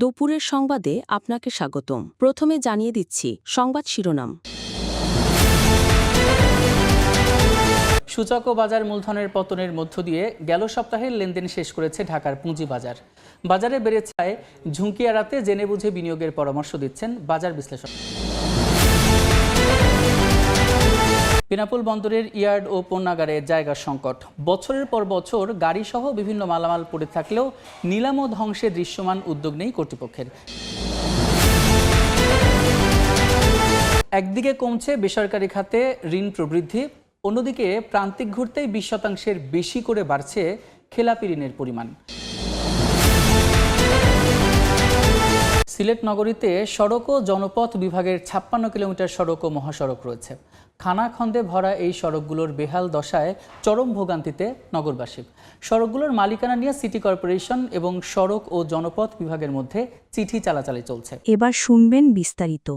দুপুরের সংবাদে আপনাকে স্বাগতম। প্রথমে জানিয়ে দিচ্ছি সংবাদ শিরোনাম। সূচক ও বাজার মূলধনের পতনের মধ্য দিয়ে গেল সপ্তাহের লেনদেন শেষ করেছে ঢাকার পুঁজিবাজার। বাজারে বেড়েছে ঝুঁকি এড়াতে জেনে বুঝে বিনিয়োগের পরামর্শ দিচ্ছেন বাজার বিশ্লেষক। বেনাপোল বন্দরের ইয়ার্ড ও পণ্যাগারে জায়গার সংকট। বছরের পর বছর গাড়িসহ বিভিন্ন মালামাল পড়ে থাকলেও নিলাম ও ধ্বংসে দৃশ্যমান উদ্যোগ নেই কর্তৃপক্ষের। একদিকে কমছে বেসরকারি খাতে ঋণ প্রবৃদ্ধি, অন্যদিকে প্রান্তিক ঘুরতেই 20% বেশি করে বাড়ছে খেলাপি ঋণের পরিমাণ। সিলেট নগরীতে সড়ক ও জনপথ বিভাগের 56 কিলোমিটার সড়ক ও মহাসড়ক রয়েছে। খানাখন্দে ভরা এই সড়কগুলোর বেহাল দশায় চরম ভোগান্তিতে নগরবাসী। সড়কগুলোর মালিকানা নিয়ে সিটি কর্পোরেশন এবং সড়ক ও জনপথ বিভাগের মধ্যে চিঠি চালাচালি চলছে। এবার শুনবেন বিস্তারিত।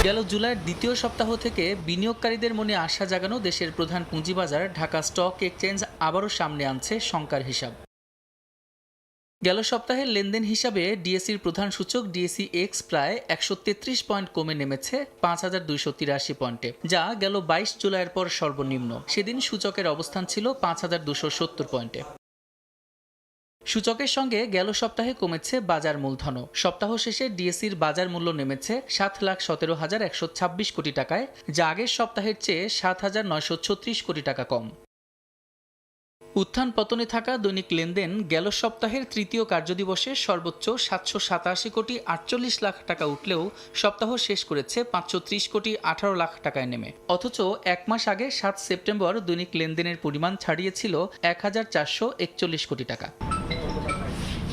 গেল জুলাইয়ের দ্বিতীয় সপ্তাহ থেকে বিনিয়োগকারীদের মনে আশা জাগানো দেশের প্রধান পুঁজিবাজার ঢাকা স্টক এক্সচেঞ্জ আবারও সামনে আনছে শঙ্কার হিসাব। গেল সপ্তাহের লেনদেন হিসাবে ডিএসির প্রধান সূচক ডিএসি এক্স প্রায় 133 পয়েন্ট কমে নেমেছে 5283 পয়েন্টে, যা গেল 22 জুলাইয়ের পর সর্বনিম্ন। সেদিন সূচকের অবস্থান ছিল 5270 পয়েন্টে। সূচকের সঙ্গে গেল সপ্তাহে কমেছে বাজার মূলধনও। সপ্তাহ শেষে ডিএসির বাজার মূল্য নেমেছে 7,17,126 কোটি টাকায়, যা আগের সপ্তাহের চেয়ে 7,936 কোটি টাকা কম। উত্থান পতনে থাকা দৈনিক লেনদেন গেল সপ্তাহের তৃতীয় কার্যদিবসে সর্বোচ্চ 787 কোটি 48 লাখ টাকা উঠলেও সপ্তাহ শেষ করেছে 530 কোটি 18 লাখ টাকায় নেমে। অথচ এক মাস আগে 7 সেপ্টেম্বর দৈনিক লেনদেনের পরিমাণ ছাড়িয়েছিল 1441 কোটি টাকা।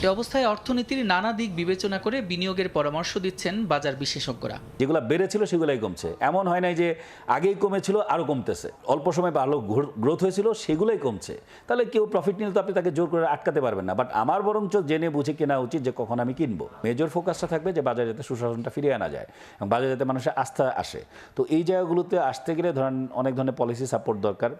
এ অবস্থায় অর্থনীতির নানা দিক বিবেচনা করে বিনিয়োগের পরামর্শ দিচ্ছেন বাজার বিশেষজ্ঞরা। যেগুলো বেড়েছিল সেগুলাই কমছে, এমন হয় নাই যে আগেই কমেছিল আরও কমতেছে। অল্প সময় ভালো গ্রোথ হয়েছিল সেগুলোই কমছে। তাহলে কেউ প্রফিট নিলে তো আপনি তাকে জোর করে আটকাতে পারবেন না। বাট আমার বরঞ্চ জেনে বুঝে কেনা উচিত যে কখন আমি কিনবো। মেজর ফোকাসটা থাকবে যে বাজারে যাতে সুশাসনটা ফিরিয়ে আনা যায় এবং বাজারে যাতে মানুষের আস্থা আসে। তো এই জায়গাগুলোতে আসতে গেলে ধরেন অনেক ধরনের পলিসি সাপোর্ট দরকার।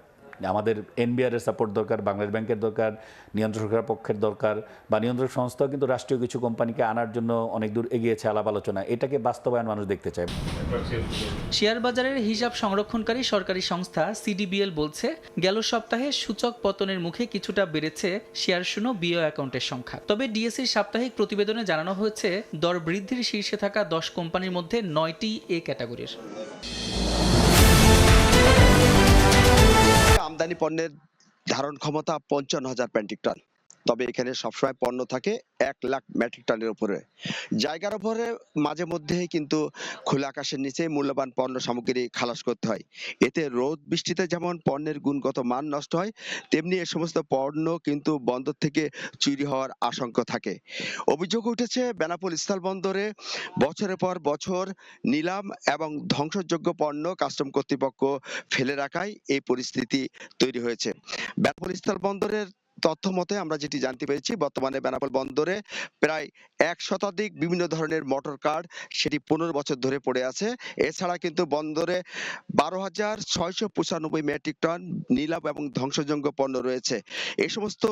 আমাদের এনবিআর এর সাপোর্ট দরকার, বাংলাদেশ ব্যাংকের দরকার, নিয়ন্ত্রক সরকারের পক্ষের দরকার, বা নিয়ন্ত্রক সংস্থাও কিন্তু রাষ্ট্রীয় কিছু কোম্পানিকে আনার জন্য অনেক দূর এগিয়েছে আলাপ আলোচনা। এটাকে বাস্তবায়ন মানুষ দেখতে চায়। শেয়ার বাজারের হিসাব সংরক্ষণকারী সরকারি সংস্থা সিডিবিএল বলছে, গেল সপ্তাহে সূচক পতনের মুখে কিছুটা বেড়েছে শেয়ার শূন্য বিও অ্যাকাউন্টের সংখ্যা। তবে ডিএসির সাপ্তাহিক প্রতিবেদনে জানানো হয়েছে, দর বৃদ্ধির শীর্ষে থাকা 10 কোম্পানির মধ্যে 9টি এ ক্যাটাগরির। আমদানি পণ্যের ধারণ ক্ষমতা 55,000 মেট্রিক টন। তবে এখানে সবসময় পণ্য থাকে 1 লাখ মেট্রিক টনের উপরে। জায়গার উপরে মাঝে মধ্যেই কিন্তু খোলা আকাশের নিচে মূল্যবান পণ্য সামগ্রী খালাস করতে হয়। এতে রোদ বৃষ্টিতে যেমন পণ্যের গুণগত মান নষ্ট হয়, তেমনি এ সমস্ত পণ্য কিন্তু বন্দর থেকে চুরি হওয়ার আশঙ্কা থাকে। অভিযোগ উঠেছে বেনাপোল স্থলবন্দরে বছরের পর বছর নিলাম এবং ধ্বংসযোগ্য পণ্য কাস্টম কর্তৃপক্ষ ফেলে রাখায় এই পরিস্থিতি তৈরি হয়েছে। বেনাপোল স্থলবন্দরের তথ্য মতে আমরা যেটি জানতে পেরেছি, বর্তমানে বেনাপোল বন্দরে প্রায় 1 শতাধিক বিভিন্ন ধরনের মোটর কার সেটি 15 বছর ধরে পড়ে আছে। এছাড়া কিন্তু বন্দরে 12,695 মেট্রিক টন নিলাম এবং ধ্বংসযোগ্য পণ্য রয়েছে। এই সমস্ত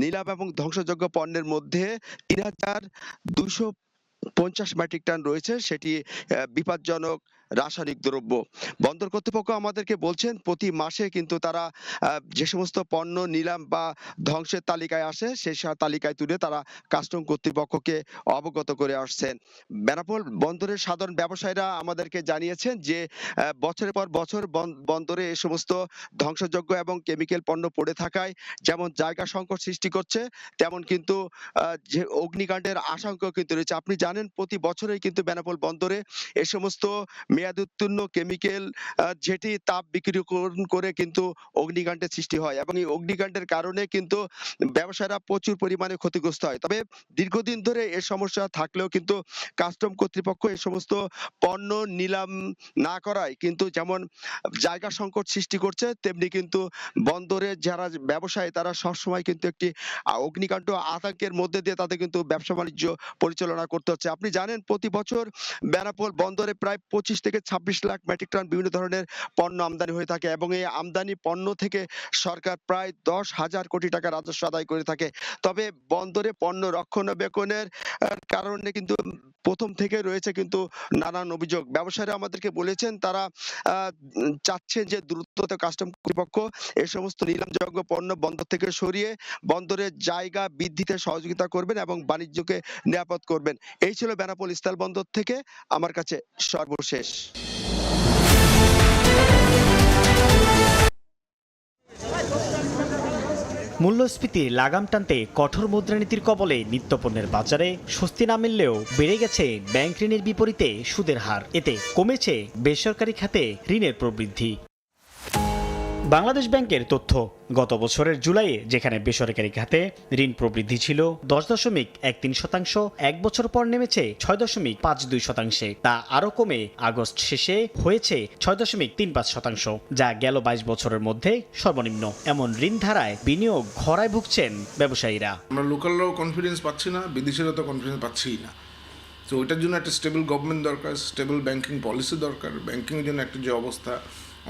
নিলাম এবং ধ্বংসযোগ্য পণ্যের মধ্যে 3,250 মেট্রিক টন রয়েছে সেটি বিপজ্জনক রাসায়নিক দ্রব্য। বন্দর কর্তৃপক্ষ আমাদেরকে বলছেন, প্রতি মাসে কিন্তু তারা যে সমস্ত পণ্য নিলাম বা ধ্বংসের তালিকায় আসে সেই তালিকায় তুলে তারা কাস্টম কর্তৃপক্ষকে অবগত করে আসছেন। বেনাপোল বন্দরের সাধারণ ব্যবসায়ীরা আমাদেরকে জানিয়েছেন যে বছরের পর বছর বন্দরে এই সমস্ত ধ্বংসযোগ্য এবং কেমিক্যাল পণ্য পড়ে থাকায় যেমন জায়গা সংকট সৃষ্টি করছে, তেমন কিন্তু যে অগ্নিকাণ্ডের আশঙ্কা কিন্তু রয়েছে। আপনি জানেন প্রতি বছরই কিন্তু বেনাপোল বন্দরে এই সমস্ত মেয়াদোত্তীর্ণ কেমিক্যাল যেটি তাপ বিকিরণ করে কিন্তু অগ্নিকাণ্ডের সৃষ্টি হয় এবং এই অগ্নিকাণ্ডের কারণে কিন্তু ব্যবসায়ীরা প্রচুর পরিমাণে ক্ষতিগ্রস্ত হয়। তবে দীর্ঘদিন ধরে এর সমস্যা থাকলেও কিন্তু কাস্টম কর্তৃপক্ষ এই সমস্ত পণ্য নিলাম না করায় কিন্তু যেমন জায়গা সংকট সৃষ্টি করছে, তেমনি কিন্তু বন্দরে যারা ব্যবসায়ী তারা সবসময় কিন্তু একটি অগ্নিকাণ্ড আতঙ্কের মধ্যে দিয়ে তাদের কিন্তু ব্যবসা বাণিজ্য পরিচালনা করতে হচ্ছে। আপনি জানেন প্রতি বছর বেনাপোল বন্দরে প্রায় 25 থেকে থেকে ২৬ লাখ মেট্রিক টন বিভিন্ন ধরনের পণ্য আমদানি হয়ে থাকে এবং এই আমদানি পণ্য থেকে সরকার প্রায় ১০,০০০ কোটি টাকা রাজস্ব আদায় করে থাকে। তবে বন্দরে পণ্য রক্ষণাবেক্ষণের কারণে কিন্তু প্রথম থেকে রয়েছে কিন্তু নানান অভিযোগ। ব্যবসায়ীরা আমাদেরকে বলেছেন তারা চাচ্ছেন যে দ্রুত কাস্টম কর্তৃপক্ষ এই সমস্ত নিলামযোগ্য পণ্য বন্দর থেকে সরিয়ে বন্দরের জায়গা বৃদ্ধিতে সহযোগিতা করবেন এবং বাণিজ্যকে নিরাপদ করবেন। এই ছিল বেনাপোল স্থল বন্দর থেকে আমার কাছে সর্বশেষ। মূল্যস্ফীতি লাগাম টানতে কঠোর মুদ্রানীতির কবলে নিত্যপণ্যের বাজারে স্বস্তি না মিললেও বেড়ে গেছে ব্যাংক ঋণের বিপরীতে সুদের হার। এতে কমেছে বেসরকারি খাতে ঋণের প্রবৃদ্ধি। বাংলাদেশ ব্যাংকের তথ্য, গত বছরের জুলাইয়ে যেখানে বেসরকারি খাতে ঋণ প্রবৃদ্ধি ছিল 10.13%, এক বছর পর নেমেছে 6.52%, তা আরও কমে আগস্ট শেষে হয়েছে 6.35%, যা গেল 22 বছরের মধ্যে সর্বনিম্ন। এমন ঋণ ধারায় বিনিয়োগ খরায় ভুগছেন ব্যবসায়ীরা। আমরা লোকালরাও কনফিডেন্স পাচ্ছি না, বিদেশিরাও তো কনফিডেন্স পাচ্ছিই না। তো ওইটার জন্য একটা স্টেবল গভর্নমেন্ট দরকার, স্টেবল ব্যাংকিং পলিসি দরকার। ব্যাংকিংয়ের জন্য একটা যে অবস্থা,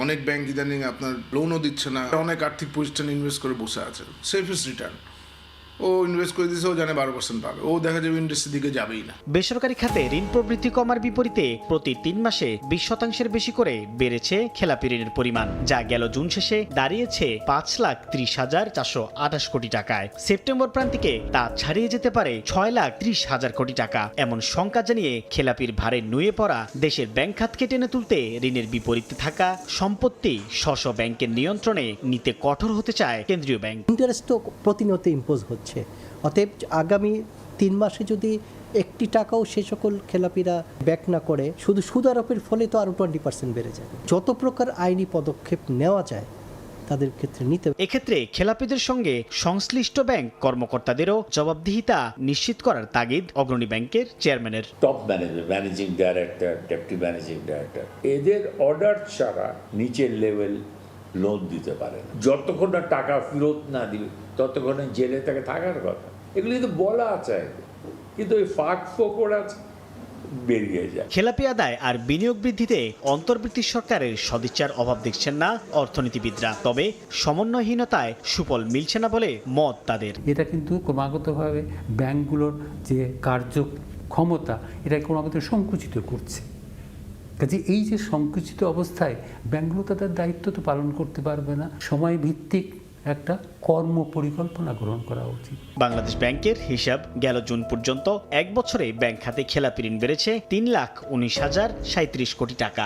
অনেক ব্যাংক ইদানিং আপনার লোনও দিচ্ছে না, অনেক আর্থিক প্রতিষ্ঠান ইনভেস্ট করে বসে আছে। সেফেস্ট রিটার্ন ও ইনভেস্ট করে দিয়েছে, ও জানে 12% পাবে, ও দেখা যাবে ইন্ডাস্ট্রির দিকে যাবেই না। বেসরকারি খাতে ঋণ প্রবৃদ্ধি কমার বিপরীতে প্রতি 3 মাসে 20% বেশি করে বেড়েছে খেলাপি ঋণের পরিমাণ, যা গেল জুন শেষে দাঁড়িয়েছে 5,30,428 কোটি টাকায়। সেপ্টেম্বর প্রান্তিকে তা ছাড়িয়ে যেতে পারে 6,30,000 কোটি টাকা। এমন শঙ্কা জানিয়ে খেলাপির ভারে নুয়ে পড়া দেশের ব্যাংক খাতকে টেনে তুলতে ঋণের বিপরীতে থাকা সম্পত্তি স্ব ব্যাংকের নিয়ন্ত্রণে নিতে কঠোর হতে চায় কেন্দ্রীয় ব্যাংক। ইন্টারেস্ট তো প্রতিনিয়ত ইম্পোজ হচ্ছে, অতএব আগামী 3 মাসে যদি একটি টাকাও সে সকল খেলাপিরা ব্যাক না করে, শুধু সুদ আরোপের ফলে তো আরো 20% বেড়ে যাবে। যত প্রকার আইনি পদক্ষেপ নেওয়া যায় তাদের ক্ষেত্রে নিতে। এক্ষেত্রে খেলাপিদের সঙ্গে সংশ্লিষ্ট ব্যাংক কর্মকর্তাদেরও জবাবদিহিতা নিশ্চিত করার তাগিদ অগ্রণী ব্যাংকের চেয়ারম্যানের। Top manager, managing director, deputy managing director, এদের অর্ডার ছাড়া নিচের লেভেল লোন দিতে পারে না। যতক্ষণ না টাকা ফেরত না দিবে ততক্ষণে জেলে তাকে থাকার কথা। এগুলি কিন্তু বলা আছে, কিন্তু ওই ফাঁক ফোকর আছে, বেরিয়ে যায়। খেলাপি আদায় আর বিনিয়োগ বৃদ্ধিতে অন্তর্বর্তী সরকারের সদিচ্ছার অভাব দেখছেন না অর্থনীতিবিদরা। তবে সমন্বয়হীনতায় সুফল মিলছে না বলে মত তাদের। এটা কিন্তু ক্রমাগতভাবে ব্যাংকগুলোর যে কার্যক্ষমতা এটা ক্রমাগত সংকুচিত করছে। কাজে এই যে সংকুচিত অবস্থায় ব্যাংকগুলো তাদের দায়িত্ব তো পালন করতে পারবে না। সময় ভিত্তিক একটা কর্ম পরিকল্পনা গ্রহণ করা উচিত। বাংলাদেশ ব্যাংকের হিসাব, গেল জুন পর্যন্ত এক বছরে ব্যাংক খাতে খেলাপি ঋণ বেড়েছে 3,19,037 কোটি টাকা।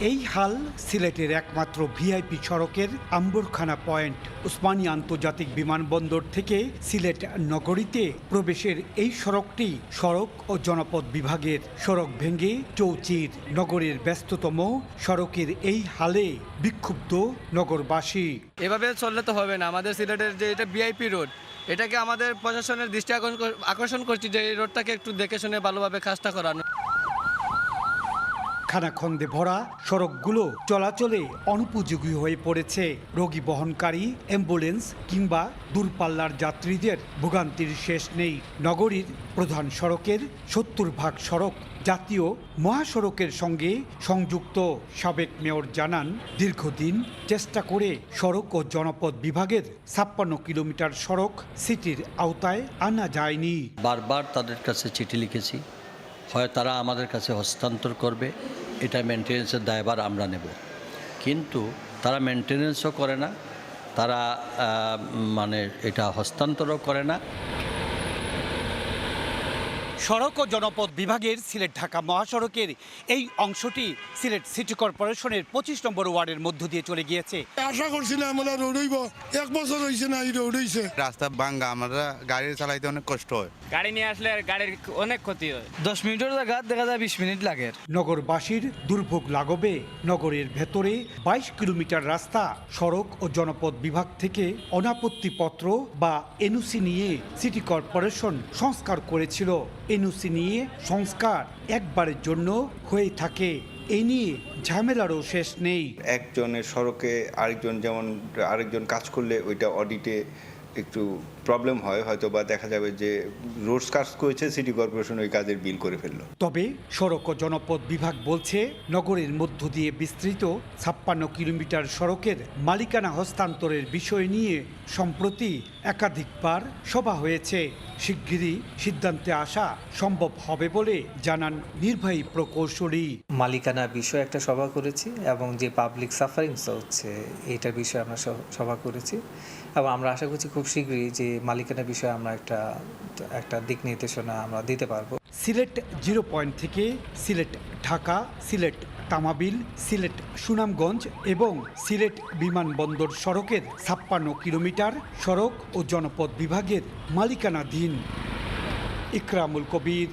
এই হাল সিলেটের একমাত্র ভিআইপি সড়কের আম্বরখানা পয়েন্ট। উসমানী আন্তর্জাতিক বিমানবন্দর থেকে সিলেট নগরীতে প্রবেশের এই সড়কটি সড়ক ও জনপদ বিভাগের। সড়ক ভেঙে চৌচির নগরের ব্যস্ততম সড়কের এই হালে বিক্ষুব্ধ নগরবাসী। এভাবে চললে তো হবে না। আমাদের সিলেটের যে এটা ভিআইপি রোড, এটাকে আমাদের প্রশাসনের দৃষ্টি আকর্ষণ করছি যে এই রোডটাকে একটু দেখে শুনে ভালোভাবে কাজটা করানো। খানাখন্দে ভরা সড়কগুলো চলাচলে অনুপযোগী হয়ে পড়েছে। রোগী বহনকারী অ্যাম্বুলেন্স কিংবা দূরপাল্লার যাত্রীদের ভোগান্তির শেষ নেই। নগরীর প্রধান সড়কের 70% সড়ক জাতীয় মহাসড়কের সঙ্গে সংযুক্ত। সাবেক মেয়র জানান, দীর্ঘদিন চেষ্টা করে সড়ক ও জনপদ বিভাগের 56 কিলোমিটার সড়ক সিটির আওতায় আনা যায়নি। বারবার তাদের কাছে চিঠি লিখেছি, হয় তারা আমাদের কাছে হস্তান্তর করবে, এটা মেনটেন্যান্সের দায়ভার আমরা নেব, কিন্তু তারা মেনটেন্যান্সও করে না, তারা এটা হস্তান্তরও করে না। সড়ক ও জনপদ বিভাগের সিলেট ঢাকা মহাসড়কের এই অংশটি সিলেট সিটি কর্পোরেশনের 25 নম্বর ওয়ার্ডের মধ্য দিয়ে চলে গিয়েছে। আশা করছিলাম আমরা রোড হইব, 1 বছর হয়েছে না, এই রোড হয়েছে। রাস্তা ভাঙ্গা, আমরা গাড়ি চালাইতে অনেক কষ্ট হয়। গাড়ি নিয়ে আসলে গাড়ির অনেক ক্ষতি হয়। 10 মিনিটের জায়গা দেখা যায় 20 মিনিট লাগে। নগরবাসীর দুর্ভোগ লাগবে। নগরের ভেতরে 22 কিলোমিটার রাস্তা সড়ক ও জনপদ বিভাগ থেকে অনাপত্তিপত্র বা এনওসি নিয়ে সিটি কর্পোরেশন সংস্কার করেছিল। এনওসি নিয়ে সংস্কার একবারের জন্য হয়ে থাকে, এ নিয়ে ঝামেলারও শেষ নেই। একজনের সড়কে আরেকজন যেমন আরেকজন কাজ করলে ওইটা অডিটে একটু প্রবলেম হয়, হয়তো বা দেখা যাবে যে রোডস কাজ করেছে সিটি কর্পোরেশন ওই কাজের বিল করে ফেললো। তবে সড়ক ও জনপথ বিভাগ বলছে নগরের মধ্য দিয়ে বিস্তৃত 56 কিলোমিটার সড়কের মালিকানা হস্তান্তরের বিষয় নিয়ে সম্প্রতি একাধিকবার সভা হয়েছে। শিগগিরই সিদ্ধান্তে আসা সম্ভব হবে বলে জানান নির্বাহী প্রকৌশলী। মালিকানা বিষয়ে একটা সভা করেছি এবং যে পাবলিক সাফারিংস হচ্ছে এইটার বিষয়ে আমরা সভা করেছি এবং আমরা আশা করছি খুব শীঘ্রই যে মালিকানা বিষয়ে আমরা একটা দিক নির্দেশনা আমরা দিতে পারবো। সিলেট 0 পয়েন্ট থেকে সিলেট ঢাকা, সিলেট তামাবিল, সিলেট সুনামগঞ্জ এবং সিলেট বিমানবন্দর সড়কের 56 কিলোমিটার সড়ক ও জনপথ বিভাগের মালিকানাধীন। ইকরামুল কবির,